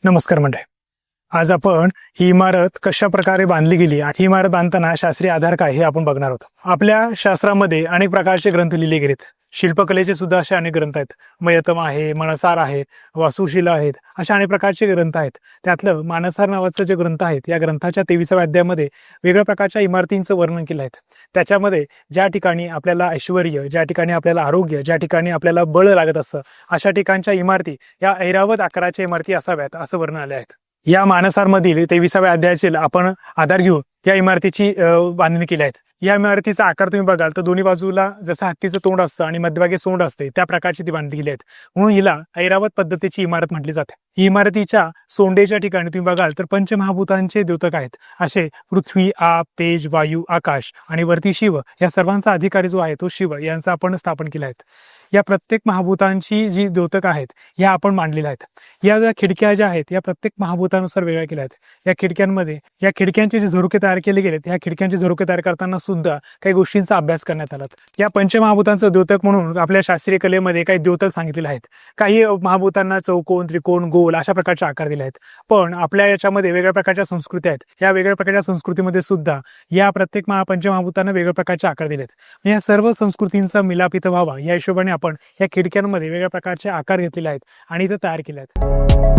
नमस्कार मंडळी. आज आपण ही इमारत कशा प्रकारे बांधली गेली आणि ही इमारत बांधताना शास्त्रीय आधार काय हे आपण बघणार आहोत. आपल्या शास्त्रामध्ये अनेक प्रकारचे ग्रंथ लिहिले गेलेत. शिल्पकलेचे सुद्धा असे अनेक ग्रंथ आहेत. मयतम आहे, मणसार आहे, वास्तुशिला आहेत, अशा अनेक प्रकारचे ग्रंथ आहेत. त्यातलं मानसार नावाचं जे ग्रंथ आहेत, या ग्रंथाच्या 23व्या अध्यायामध्ये वेगवेगळ्या प्रकारच्या इमारतींचं वर्णन केलं आहे. त्याच्यामध्ये ज्या ठिकाणी आपल्याला ऐश्वर्य, ज्या ठिकाणी आपल्याला आरोग्य, ज्या ठिकाणी आपल्याला बळ लागत असतं, अशा ठिकाणच्या इमारती या ऐरावत आकाराच्या इमारती असाव्यात असं वर्णन आले आहेत. या मानसारमधील 23व्या अध्यायाचे आपण आधार घेऊन या इमारतीची बांधणी केली आहे. या इमारतीचा आकार तुम्ही बघाल तर दोन्ही बाजूला जसं हत्तीचं तोंड असतं आणि मध्यभागी सोंड असते, त्या प्रकारची ती बांधली गेली आहेत. म्हणून हिला ऐरावत पद्धतीची इमारत म्हटली जाते. ही इमारतीच्या सोंडेच्या ठिकाणी तुम्ही बघाल तर पंचमहाभूतांचे द्योतक आहेत. असे पृथ्वी, आप, तेज, वायू, आकाश आणि वरती शिव, या सर्वांचा अधिकारी जो आहे तो शिव यांचा आपण स्थापन केला आहे. या प्रत्येक महाभूतांची जी द्योतक आहेत या आपण मांडलेल्या आहेत. या ज्या खिडक्या ज्या आहेत या प्रत्येक महाभूतानुसार वेगळ्या केल्या आहेत. या खिडक्यांमध्ये या खिडक्यांचे जे झरोके तयार केले गेलेत, या खिडक्यांचे झरोके तयार करताना सुद्धा काही गोष्टींचा अभ्यास करण्यात आला. या पंचमहाभूतांचं द्योतक म्हणून आपल्या शास्त्रीय कलेमध्ये काही द्योतक सांगितलेले आहेत. काही महाभूतांना चौकोन, त्रिकोण, गोल अशा प्रकारचे आकार दिले आहेत. पण आपल्या याच्यामध्ये वेगळ्या प्रकारच्या संस्कृती आहेत. या वेगळ्या प्रकारच्या संस्कृतीमध्ये सुद्धा या प्रत्येक पंचमहाभूतांना वेगळ्या प्रकारचे आकार दिलेत. या सर्व संस्कृतींचा मिलाप इथं व्हावा या हिशोबाने आपण या खिडक्यांमध्ये वेगळ्या प्रकारचे आकार घेतलेले आहेत आणि इथं तयार केले आहेत.